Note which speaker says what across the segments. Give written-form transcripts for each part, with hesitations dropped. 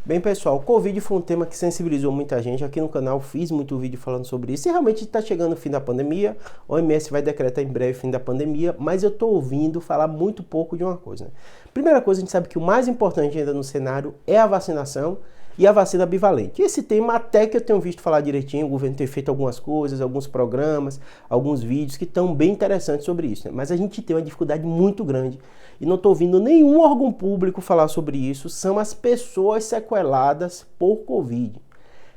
Speaker 1: Bem, pessoal, o Covid foi um tema que sensibilizou muita gente. Aqui no canal fiz muito vídeo falando sobre isso. E realmente está chegando o fim da pandemia. A OMS vai decretar em breve o fim da pandemia. Mas eu estou ouvindo falar muito pouco de uma coisa, né? Primeira coisa, a gente sabe que o mais importante ainda no cenário é a vacinação e a vacina bivalente. Esse tema até que eu tenho visto falar direitinho, o governo tem feito algumas coisas, alguns programas, alguns vídeos que estão bem interessantes sobre isso, né? Mas a gente tem uma dificuldade muito grande e não estou ouvindo nenhum órgão público falar sobre isso, são as pessoas sequeladas por Covid.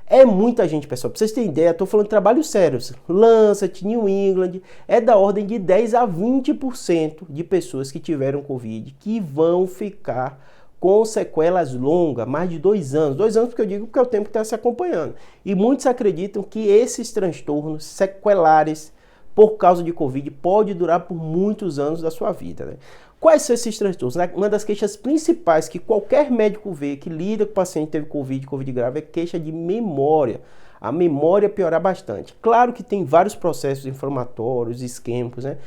Speaker 1: É muita gente, pessoal. Pra vocês terem ideia, estou falando de trabalhos sérios. Lancet, New England, é da ordem de 10 a 20% de pessoas que tiveram Covid que vão ficar com sequelas longas, mais de 2 anos. 2 anos porque eu digo que é o tempo que está se acompanhando. E muitos acreditam que esses transtornos sequelares por causa de Covid pode durar por muitos anos da sua vida, né? Quais são esses transtornos? Uma das queixas principais que qualquer médico vê que lida com o paciente que teve Covid grave é queixa de memória. A memória piorar bastante. Claro que tem vários processos inflamatórios, isquêmicos, né?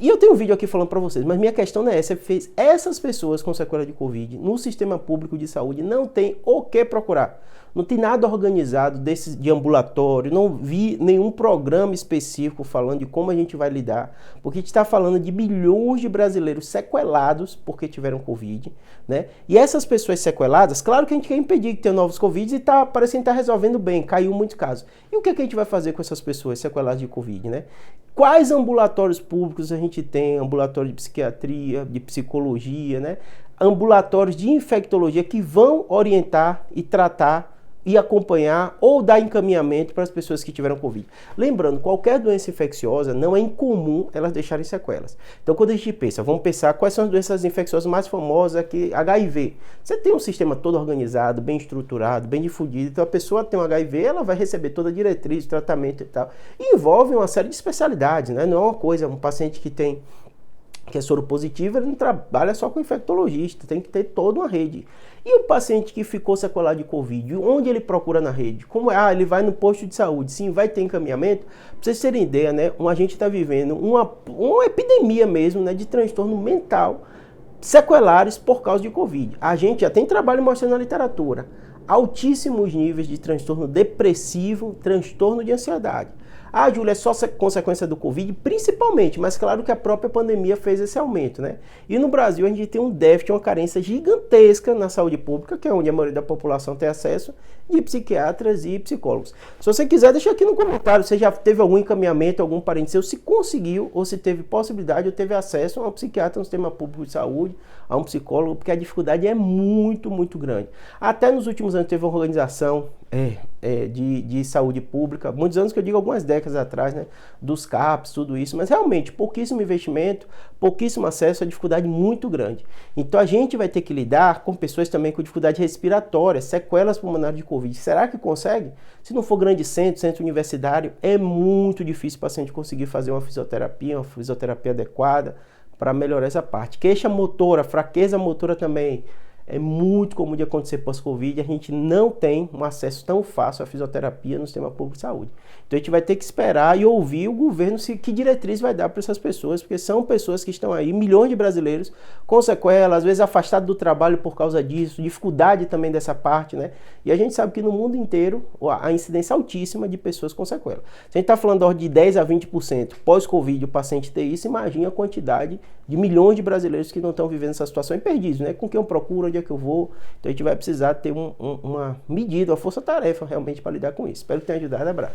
Speaker 1: E eu tenho um vídeo aqui falando para vocês, mas minha questão não é essa. Essas pessoas com sequela de Covid no sistema público de saúde não tem o que procurar. Não tem nada organizado de ambulatório, não vi nenhum programa específico falando de como a gente vai lidar, porque a gente está falando de milhões de brasileiros sequelados porque tiveram Covid, né? E essas pessoas sequeladas, claro que a gente quer impedir que tenham novos Covid e parecendo estar resolvendo bem, caiu muitos casos. E o que a gente vai fazer com essas pessoas sequeladas de Covid, né? Quais ambulatórios públicos a gente tem? Ambulatório de psiquiatria, de psicologia, né? Ambulatórios de infectologia que vão orientar e tratar e acompanhar ou dar encaminhamento para as pessoas que tiveram Covid. Lembrando, qualquer doença infecciosa não é incomum elas deixarem sequelas. Então, quando a gente pensa, vamos pensar quais são as doenças infecciosas mais famosas aqui, HIV. Você tem um sistema todo organizado, bem estruturado, bem difundido. Então, a pessoa tem um HIV, ela vai receber toda a diretriz, tratamento e tal. E envolve uma série de especialidades, né? Não é uma coisa, um paciente que é soro positivo, ele não trabalha só com infectologista, tem que ter toda uma rede. E o paciente que ficou sequelado de Covid, onde ele procura na rede? Como é? Ele vai no posto de saúde, sim, vai ter encaminhamento. Para vocês terem ideia, né? A gente está vivendo uma epidemia mesmo, né, de transtorno mental sequelares por causa de Covid. A gente já tem trabalho mostrando na literatura altíssimos níveis de transtorno depressivo, transtorno de ansiedade. Ah, Júlia, é só consequência do Covid? Principalmente, mas claro que a própria pandemia fez esse aumento, né? E no Brasil a gente tem um déficit, uma carência gigantesca na saúde pública, que é onde a maioria da população tem acesso, de psiquiatras e psicólogos. Se você quiser, deixa aqui no comentário, você já teve algum encaminhamento, algum parente seu, se conseguiu, ou se teve possibilidade, ou teve acesso a um psiquiatra no sistema público de saúde, a um psicólogo, porque a dificuldade é muito, muito grande. Até nos últimos anos teve uma organização de saúde pública, muitos anos que eu digo algumas décadas atrás, né, dos CAPs, tudo isso, mas realmente pouquíssimo investimento, pouquíssimo acesso, a dificuldade muito grande. Então a gente vai ter que lidar com pessoas também com dificuldade respiratória, sequelas pulmonares de Covid. Será que consegue? Se não for grande centro universitário, é muito difícil o paciente conseguir fazer uma fisioterapia adequada para melhorar essa parte. Queixa motora, fraqueza motora também. É muito comum de acontecer pós-Covid, a gente não tem um acesso tão fácil à fisioterapia no sistema público de saúde. Então a gente vai ter que esperar e ouvir o governo que diretriz vai dar para essas pessoas, porque são pessoas que estão aí, milhões de brasileiros com sequelas, às vezes afastados do trabalho por causa disso, dificuldade também dessa parte, né? E a gente sabe que no mundo inteiro a incidência altíssima de pessoas com sequela. Se a gente está falando de ordem de 10 a 20% pós-Covid o paciente ter isso, imagina a quantidade de milhões de brasileiros que não estão vivendo essa situação e perdidos, né? Com quem eu procuro, onde é que eu vou? Então a gente vai precisar ter uma medida, uma força-tarefa realmente para lidar com isso. Espero que tenha ajudado. Abraço.